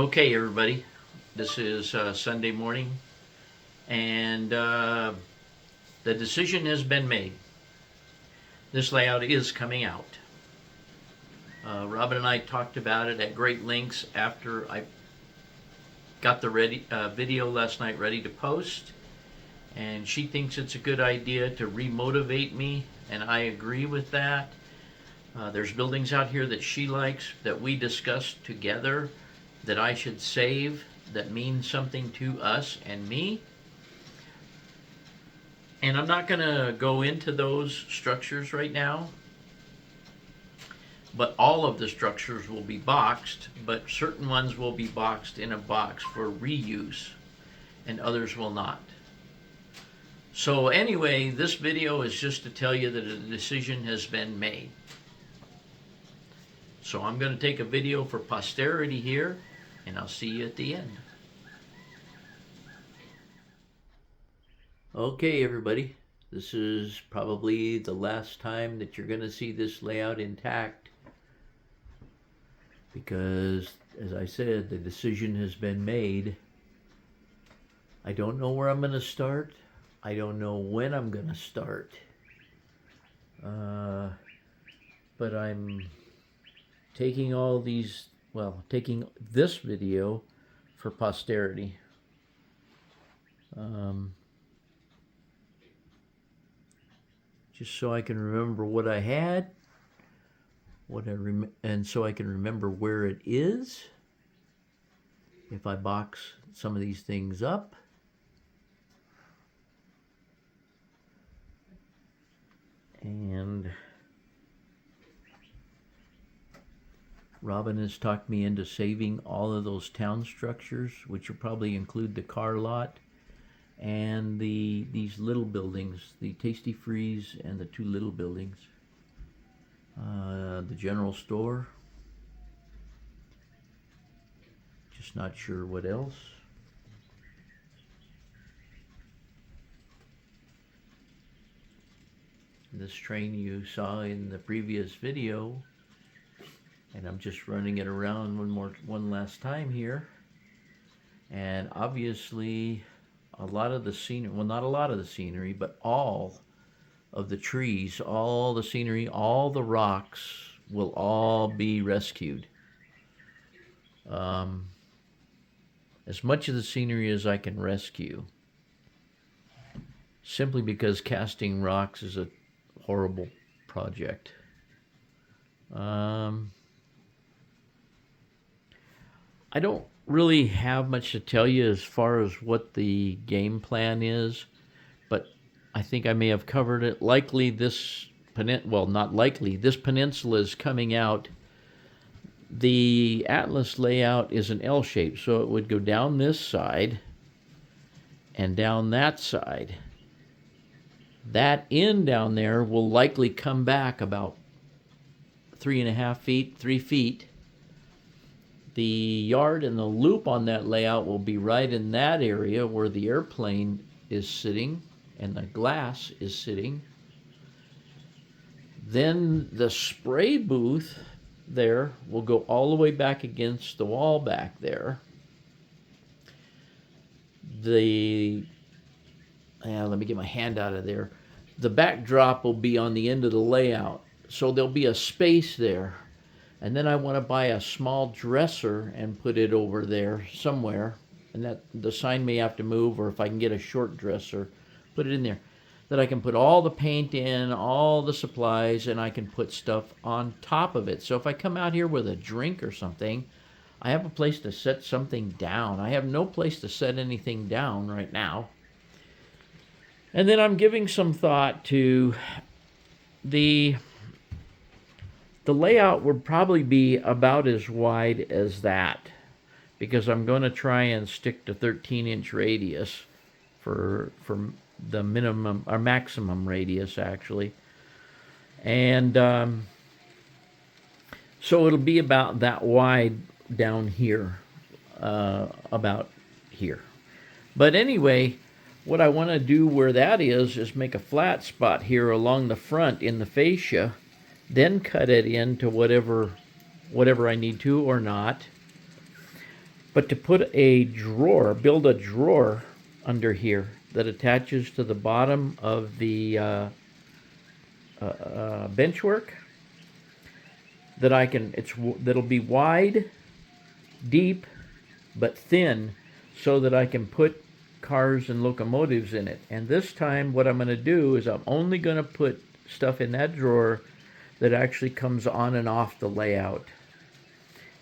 Okay, everybody, this is Sunday morning, and the decision has been made. This layout is coming out. Robin and I talked about it at great lengths after I got the video last night ready to post, and she thinks it's a good idea to remotivate me, and I agree with that. There's buildings out here that she likes that we discussed together that I should save that mean something to us and me. And I'm not going to go into those structures right now, but all of the structures will be boxed, but certain ones will be boxed in a box for reuse and others will not. So anyway, this video is just to tell you that a decision has been made. So I'm going to take a video for posterity here, and I'll see you at the end. Okay, everybody, this is probably the last time that you're going to see this layout intact because, as I said, the decision has been made. I don't know where I'm going to start. I don't know when I'm going to start. But I'm taking all these, taking this video for posterity. Just so I can remember what I had, and so I can remember where it is if I box some of these things up. And Robin has talked me into saving all of those town structures, which will probably include the car lot and these little buildings, the Tasty Freeze and the two little buildings, the general store. Just not sure what else. This train you saw in the previous video, and I'm just running it around one last time here. And obviously a lot of the scenery, well, not a lot of the scenery, but all of the trees, all the scenery, all the rocks will all be rescued. As much of the scenery as I can rescue, simply because casting rocks is a horrible project. I don't really have much to tell you as far as what the game plan is, but I think I may have covered it. Likely this not likely, this peninsula is coming out. The Atlas layout is an L shape, so it would go down this side and down that side. That end down there will likely come back about 3.5 feet, 3 feet. The yard and the loop on that layout will be right in that area where the airplane is sitting and the glass is sitting. Then the spray booth there will go all the way back against the wall back there. Let me get my hand out of there. The backdrop will be on the end of the layout, so there'll be a space there. And then I want to buy a small dresser and put it over there somewhere. And that the sign may have to move, or if I can get a short dresser, put it in there. That I can put all the paint in, all the supplies, and I can put stuff on top of it. So if I come out here with a drink or something, I have a place to set something down. I have no place to set anything down right now. And then I'm giving some thought to the layout would probably be about as wide as that, because I'm going to try and stick to 13-inch radius for the minimum or maximum radius actually. And so it'll be about that wide down here, about here. But anyway, what I want to do where that is make a flat spot here along the front in the fascia, then cut it into whatever I need to or not. But to put a drawer, build a drawer under here that attaches to the bottom of the bench work, that I can, that'll be wide, deep, but thin, so that I can put cars and locomotives in it. And this time what I'm going to do is I'm only going to put stuff in that drawer that actually comes on and off the layout,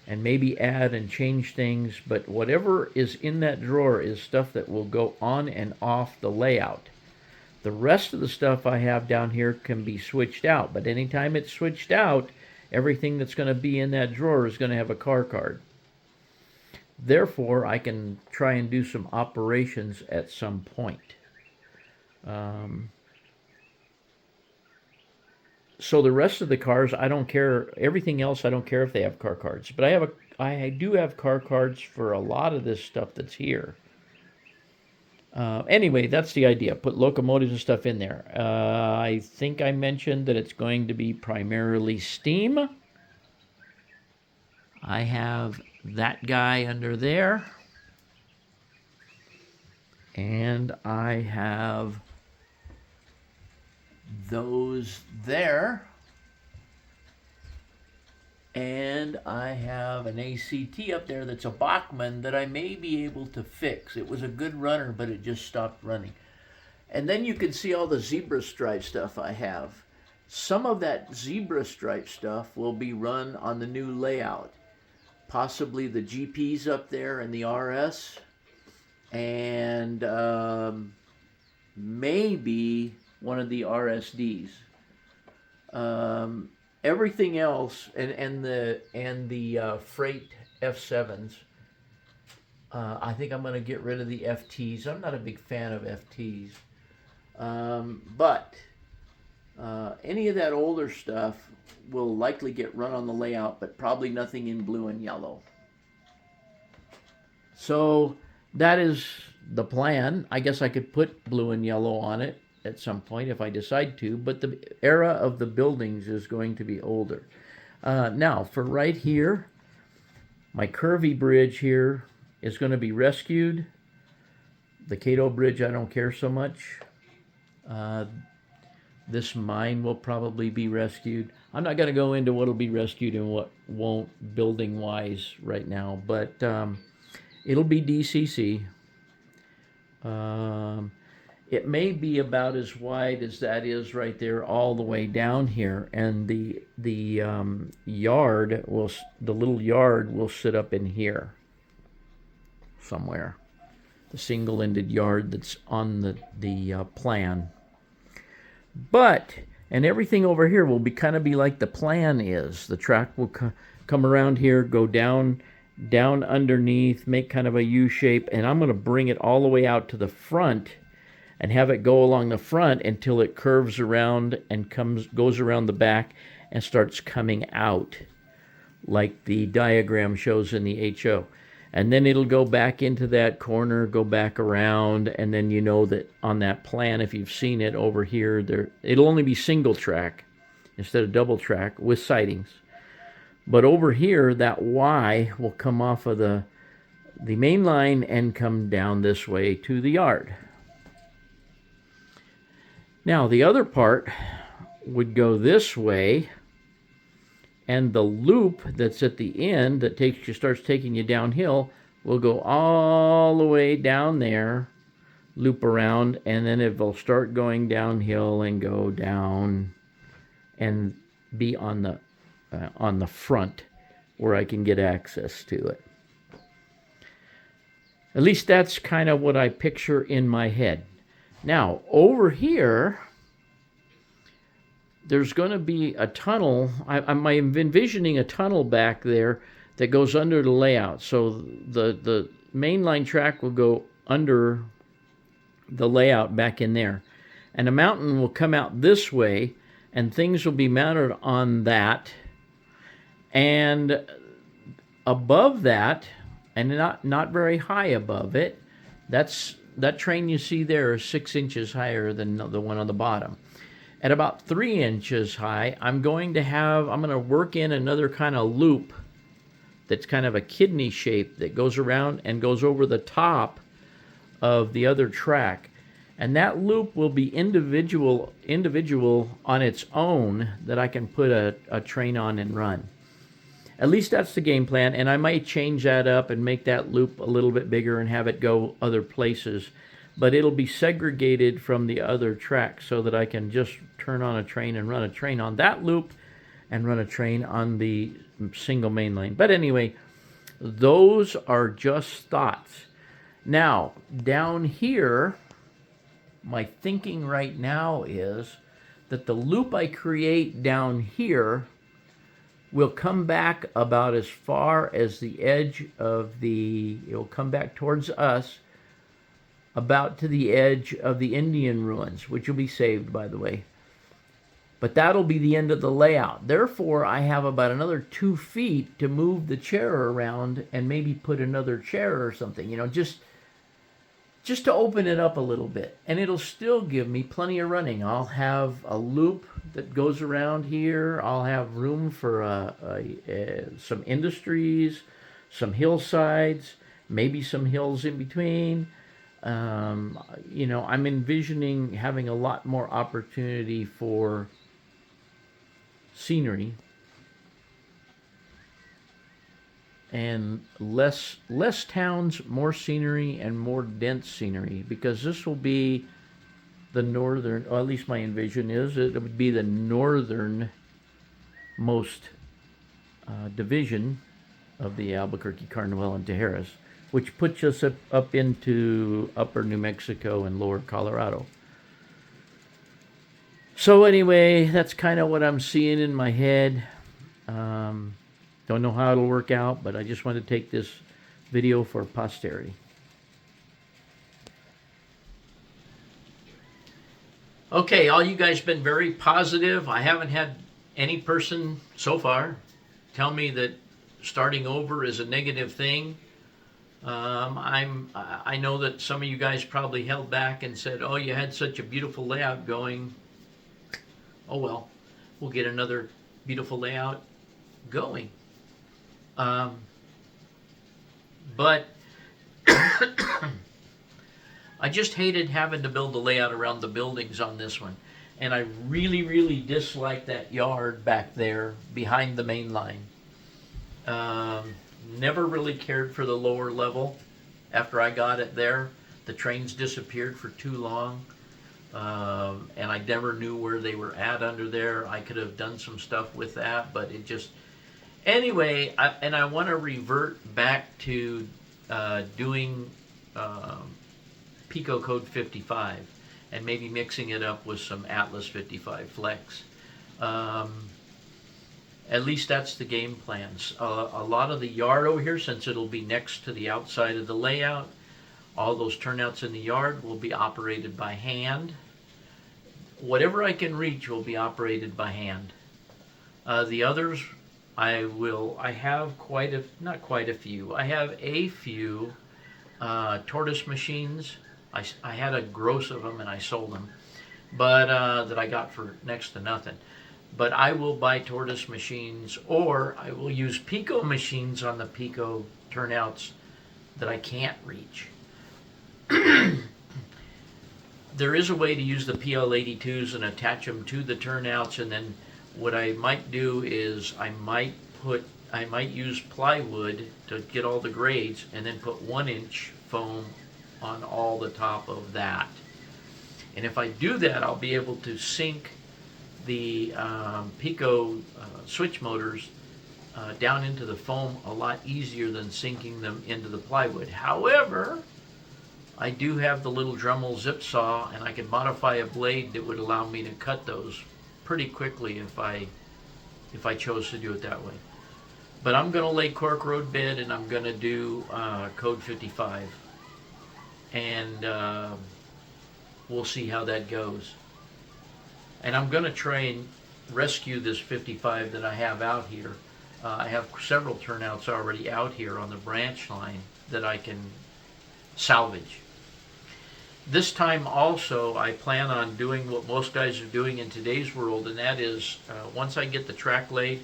and maybe add and change things, but whatever is in that drawer is stuff that will go on and off the layout. The rest of the stuff I have down here can be switched out, but anytime it's switched out, everything that's going to be in that drawer is going to have a car card. Therefore, I can try and do some operations at some point. So the rest of the cars, I don't care. Everything else, I don't care if they have car cards. But I do have car cards for a lot of this stuff that's here. Anyway, that's the idea. Put locomotives and stuff in there. I think I mentioned that it's going to be primarily steam. I have that guy under there. And I have those there. And I have an ACT up there that's a Bachmann that I may be able to fix. It was a good runner, but it just stopped running. And then you can see all the zebra stripe stuff I have. Some of that zebra stripe stuff will be run on the new layout. Possibly the GPs up there and the RS. And maybe one of the RSDs. Everything else, and the freight F7s. I think I'm going to get rid of the FTs. I'm not a big fan of FTs, but any of that older stuff will likely get run on the layout, but probably nothing in blue and yellow. So that is the plan. I guess I could put blue and yellow on it at some point if I decide to, but the era of the buildings is going to be older. Now, for right here, my curvy bridge here is going to be rescued. The Cato Bridge, I don't care so much. This mine will probably be rescued. I'm not going to go into what will be rescued and what won't building-wise right now, but it'll be DCC. It may be about as wide as that is right there, all the way down here, and the yard will, the little yard will sit up in here somewhere. The single-ended yard that's on the plan. But, and everything over here will be kind of be like the plan is. The track will come around here, go down underneath, make kind of a U shape, and I'm going to bring it all the way out to the front and have it go along the front until it curves around and goes around the back and starts coming out like the diagram shows in the HO. And then it'll go back into that corner, go back around, and then you know that on that plan, if you've seen it over here, it'll only be single track instead of double track with sidings. But over here, that Y will come off of the main line and come down this way to the yard. Now, the other part would go this way, and the loop that's at the end that starts taking you downhill will go all the way down there, loop around, and then it will start going downhill and go down and be on the front where I can get access to it. At least that's kind of what I picture in my head. Now, over here, there's going to be a tunnel. I'm envisioning a tunnel back there that goes under the layout. So the mainline track will go under the layout back in there. And a mountain will come out this way, and things will be mounted on that. And above that, and not very high above it, that train you see there is 6 inches higher than the one on the bottom. At about 3 inches high, I'm going to work in another kind of loop that's kind of a kidney shape that goes around and goes over the top of the other track. And that loop will be individual on its own that I can put a train on and run. At least that's the game plan, and I might change that up and make that loop a little bit bigger and have it go other places. But it'll be segregated from the other tracks so that I can just turn on a train and run a train on that loop and run a train on the single main lane. But anyway, those are just thoughts. Now, down here, my thinking right now is that the loop I create down here will come back about as far as the edge of it'll come back towards us, about to the edge of the Indian ruins, which will be saved, by the way. But that'll be the end of the layout. Therefore, I have about another 2 feet to move the chair around and maybe put another chair or something, just to open it up a little bit. And it'll still give me plenty of running. I'll have a loop that goes around here. I'll have room for some industries, some hillsides, maybe some hills in between. I'm envisioning having a lot more opportunity for scenery and less towns, more scenery, and more dense scenery, because this will be the northern, or at least my envision is it would be the northernmost division of the Albuquerque Carnuel Tijeras, which puts us up into upper New Mexico and lower Colorado. So anyway, that's kind of what I'm seeing in my head. Don't know how it'll work out, but I just want to take this video for posterity. Okay, all you guys been very positive. I haven't had any person so far tell me that starting over is a negative thing. I know that some of you guys probably held back and said, "Oh, you had such a beautiful layout going." Oh well, we'll get another beautiful layout going. But I just hated having to build the layout around the buildings on this one. And I really, really dislike that yard back there behind the main line. Never really cared for the lower level. After I got it there, the trains disappeared for too long. And I never knew where they were at under there. I could have done some stuff with that, but it just... Anyway, I want to revert back to doing Pico Code 55 and maybe mixing it up with some Atlas 55 Flex. At least that's the game plans. A lot of the yard over here, since it'll be next to the outside of the layout, all those turnouts in the yard will be operated by hand. Whatever I can reach will be operated by hand. The others, I have not quite a few. I have a few tortoise machines. I had a gross of them and I sold them, but that I got for next to nothing. But I will buy tortoise machines, or I will use Pico machines on the Pico turnouts that I can't reach. There is a way to use the PL82s and attach them to the turnouts, and then what I might do is I might use plywood to get all the grades, and then put 1-inch foam on all the top of that. And if I do that, I'll be able to sink the Pico switch motors down into the foam a lot easier than sinking them into the plywood. However, I do have the little Dremel zip saw, and I can modify a blade that would allow me to cut those pretty quickly if I chose to do it that way. But I'm going to lay cork road bed, and I'm going to do Code 55. And we'll see how that goes. And I'm going to try and rescue this 55 that I have out here. I have several turnouts already out here on the branch line that I can salvage. This time also, I plan on doing what most guys are doing in today's world, and that is once I get the track laid,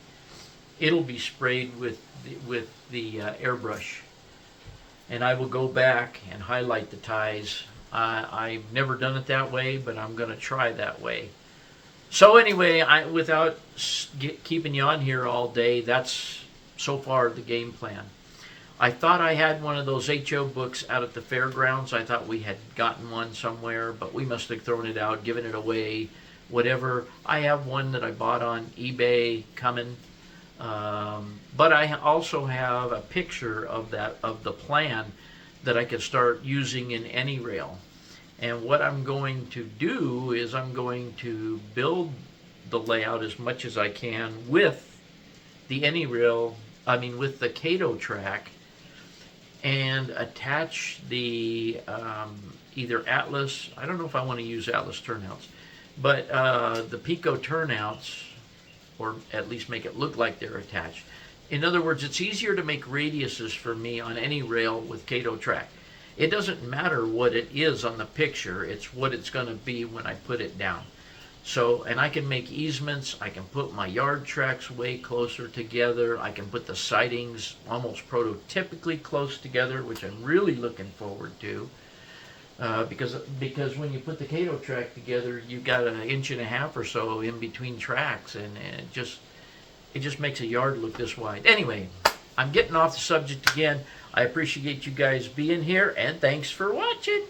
it'll be sprayed with the airbrush, and I will go back and highlight the ties. I've never done it that way, but I'm going to try that way. So anyway, without keeping you on here all day, that's so far the game plan. I thought I had one of those HO books out at the fairgrounds. I thought we had gotten one somewhere, but we must have thrown it out, given it away, whatever. I have one that I bought on eBay coming. But I also have a picture of the plan that I could start using in AnyRail. And what I'm going to do is I'm going to build the layout as much as I can with the AnyRail, with the Cato track, and attach the either Atlas, I don't know if I want to use Atlas turnouts, but the Pico turnouts, or at least make it look like they're attached. In other words, it's easier to make radiuses for me on AnyRail with Cato track. It doesn't matter what it is on the picture, it's what it's going to be when I put it down. So, and I can make easements, I can put my yard tracks way closer together, I can put the sidings almost prototypically close together, which I'm really looking forward to. Because when you put the Cato track together, you've got 1.5 inches or so in between tracks, and it just makes a yard look this wide. Anyway, I'm getting off the subject again. I appreciate you guys being here, and thanks for watching.